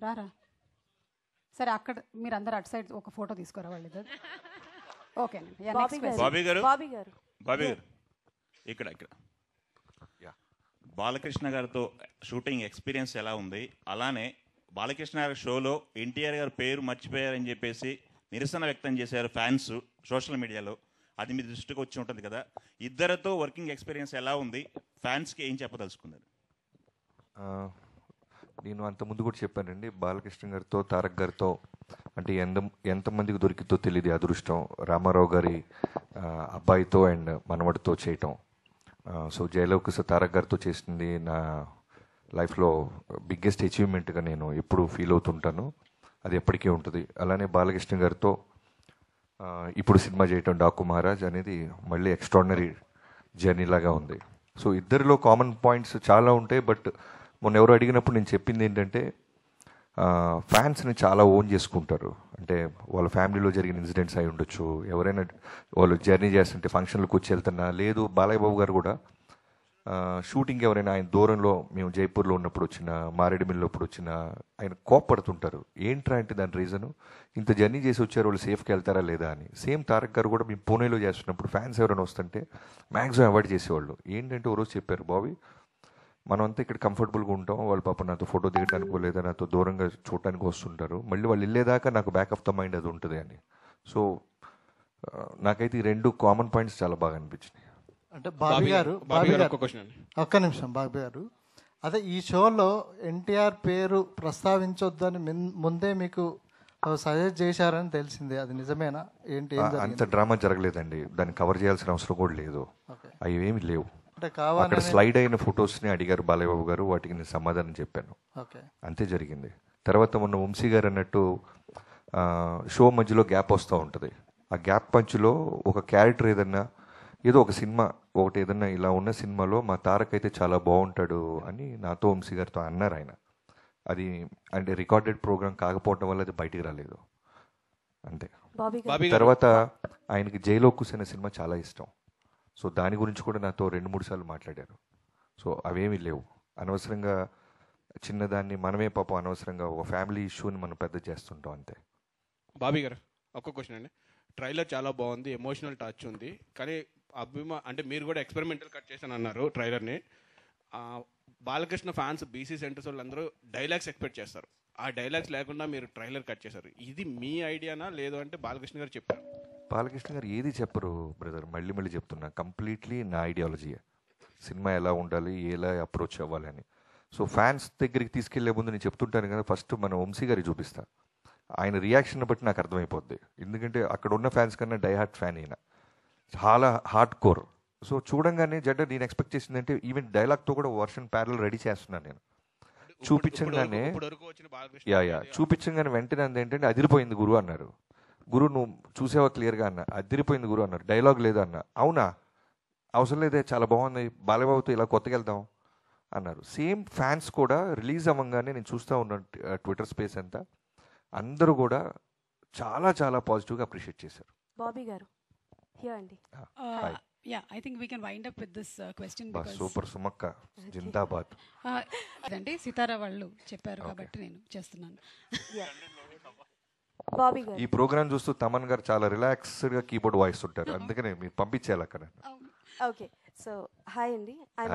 రారా సరే అక్కడ మీరు అందరు అటు సైడ్ ఒక ఫోటో తీసుకోరా వాళ్ళు ఓకేనండి బాబీ గారు ఇక్కడ బాలకృష్ణ గారితో షూటింగ్ ఎక్స్పీరియన్స్ ఎలా ఉంది? అలానే బాలకృష్ణ గారి షోలో ఎన్టీఆర్ గారి పేరు మర్చిపోయారని చెప్పేసి నిరసన వ్యక్తం చేశారు ఫ్యాన్స్ సోషల్ మీడియాలో. అది మీ దృష్టికి వచ్చి ఉంటుంది కదా, ఇద్దరితో వర్కింగ్ ఎక్స్పీరియన్స్ ఎలా ఉంది? ఫ్యాన్స్కి ఏం చెప్పదలుచుకున్నారు? నేను అంతకుముందు కూడా చెప్పానండి, బాలకృష్ణ గారితో తారక్ గారితో అంటే ఎంతమందికి దొరికితో తెలియదు అదృష్టం. రామారావు గారి అబ్బాయితో అండ్ మనవడితో చేయటం. సో జయలవకుశ తారక్ గారితో చేసింది నా లైఫ్లో బిగ్గెస్ట్ అచీవ్మెంట్గా నేను ఎప్పుడు ఫీల్ అవుతుంటాను. అది ఎప్పటికీ ఉంటుంది. అలానే బాలకృష్ణ గారితో ఇప్పుడు సినిమా చేయటం డాకు మహారాజ్ అనేది మళ్ళీ ఎక్స్ట్రాడినరీ జర్నీ లాగా ఉంది. సో ఇద్దరిలో కామన్ పాయింట్స్ చాలా ఉంటాయి. బట్ మొన్న ఎవరు అడిగినప్పుడు నేను చెప్పింది ఏంటంటే ఫ్యాన్స్ని చాలా ఓన్ చేసుకుంటారు. అంటే వాళ్ళ ఫ్యామిలీలో జరిగిన ఇన్సిడెంట్స్ అయి ఉండొచ్చు, ఎవరైనా వాళ్ళు జర్నీ చేస్తుంటే ఫంక్షన్లకు వచ్చి వెళ్తున్నా, లేదు బాలయ్య బాబు గారు కూడా షూటింగ్ ఎవరైనా ఆయన దూరంలో మేము జైపూర్లో ఉన్నప్పుడు వచ్చిన, మారేడుమిల్లి అప్పుడు వచ్చిన ఆయన కోప్పడుతుంటారు. ఏంట్రా అంటే దాని రీజను ఇంత జర్నీ చేసి వచ్చారు వాళ్ళు సేఫ్కి వెళ్తారా లేదా అని. సేమ్ తారక్ గారు కూడా మేము పూణేలో చేస్తున్నప్పుడు ఫ్యాన్స్ ఎవరైనా వస్తుంటే మ్యాక్సిమం అవాయిడ్ చేసేవాళ్ళు. ఏంటంటే ఓ రోజు చెప్పారు, బాబీ మనం అంతా ఇక్కడ కంఫర్టబుల్గా ఉంటాం, వాళ్ళు పాప నాతో ఫోటో దిగడానికో లేదా నాతో దూరంగా చూడటానికి వస్తుంటారు, మళ్ళీ వాళ్ళు వెళ్ళేదాకా నాకు బ్యాక్ ఆఫ్ ద మైండ్ అది ఉంటుంది అని. సో నాకైతే ఈ రెండు కామన్ పాయింట్స్ చాలా బాగా అనిపించినాయి. అంటే బాబీ గారు ఒక్క నిమిషం బాబీ గారు, అదే ఈ షోలో ఎన్టీఆర్ పేరు ప్రస్తావించొద్దని ముందే మీకు సజెస్ట్ చేశారని తెలిసింది, అది నిజమేనా? ఏంటి అంత డ్రామా జరగలేదండి, దాన్ని కవర్ చేయాల్సిన అవసరం కూడా లేదు, అవి ఏమి లేవు. అంటే అక్కడ స్లైడ్ అయిన ఫొటోస్ని అడిగారు బాలయ్య బాబు గారు, వాటికి నేను సమాధానం చెప్పాను, అంతే జరిగింది. తర్వాత మొన్న వంశీ గారు అన్నట్టు షో మధ్యలో గ్యాప్ వస్తూ ఉంటుంది. ఆ గ్యాప్ పంచులో ఒక క్యారెక్టర్ ఏదన్నా ఏదో ఒక సినిమా ఒకటి ఏదన్నా ఇలా ఉన్న సినిమాలో మా తారక్ అయితే చాలా బాగుంటాడు అని నాతో వంశీ గారితో అన్నారు ఆయన. అది అంటే రికార్డెడ్ ప్రోగ్రామ్ కాకపోవడం వల్ల అది బయటికి రాలేదు అంతే. తర్వాత ఆయనకి జైలో కూసిన సినిమా చాలా ఇష్టం. సో దాని గురించి కూడా నాతో 2-3 సార్లు మాట్లాడారు. సో అవేమీ లేవు. అనవసరంగా చిన్నదాన్ని మనమే పాపం అనవసరంగా ఒక ఫ్యామిలీ ఇష్యూని మనం పెద్ద చేస్తుంటాం అంతే. బాబీ గారు ఒక్క క్వశ్చన్ అండి, ట్రైలర్ చాలా బాగుంది, ఎమోషనల్ టచ్ ఉంది, కానీ అంటే మీరు కూడా ఎక్స్పెరిమెంటల్ కట్ చేశాను అన్నారు ట్రైలర్ని. బాలకృష్ణ ఫ్యాన్స్ బీసీ సెంటర్స్ వాళ్ళందరూ డైలాగ్స్ ఎక్స్పెక్ట్ చేస్తారు, ఆ డైలాగ్స్ లేకుండా మీరు ట్రైలర్ కట్ చేశారు. ఇది మీ ఐడియానా లేదు అంటే బాలకృష్ణ గారు చెప్పారు? బాలకృష్ణ గారు ఏది చెప్పరు బ్రదర్, మళ్ళీ మళ్ళీ చెప్తున్నా, కంప్లీట్లీ నా ఐడియాలజీయే. సినిమా ఎలా ఉండాలి, ఎలా అప్రోచ్ అవ్వాలి అని. సో ఫ్యాన్స్ దగ్గరికి తీసుకెళ్లే ముందు నేను చెప్తుంటాను కదా, ఫస్ట్ మన వంశీ గారికి చూపిస్తా, ఆయన రియాక్షన్ బట్టి నాకు అర్థమైపోద్ది. ఎందుకంటే అక్కడ ఉన్న ఫ్యాన్స్ కన్నా డైహార్ట్ ఫ్యాన్ అయినా చాలా హార్డ్ కోర్. సో చూడంగానే జడ్డ నేను ఎక్స్పెక్ట్ చేసింది అంటే ఈవెన్ డైలాగ్తో కూడా వర్షన్ ప్యారల్ రెడీ చేస్తున్నాను నేను. చూపించగానే చూపించగానే వెంటనే ఏంటంటే అదిరిపోయింది గురు అన్నారు. గురు నువ్వు చూసావా క్లియర్గా అన్న, అదిరిపోయింది గురు అన్నారు. డైలాగ్ లేదా అన్న, అవునా అవసరం లేదే చాలా బాగుంది, బాలయ్యబాబుతో ఇలా కొత్తగా వెళ్దాం అన్నారు. సేమ్ ఫ్యాన్స్ కూడా రిలీజ్ అవ్వగానే నేను చూస్తూ ఉన్నాను ట్విట్టర్ స్పేస్ అంతా, అందరూ కూడా చాలా చాలా పాజిటివ్గా అప్రిషియేట్ చేశారు. బాబీ గారు I think we can wind up with this question because super Sumakka జిందాబాద్ అదండి సితారా వాళ్ళు చెప్పారు కాబట్టి నేను చేస్తున్నాను. బాబీ గారు ఈ ప్రోగ్రామ్ చూస్తూ తమన్ గారు చాలా రిలాక్స్డ్ గా కీబోర్డ్ వాయిస్తుంటారు, అందుకనే మీరు పంపించేయాలి అక్కడ. ఓకే, సో హాయ్ అండి, ఐ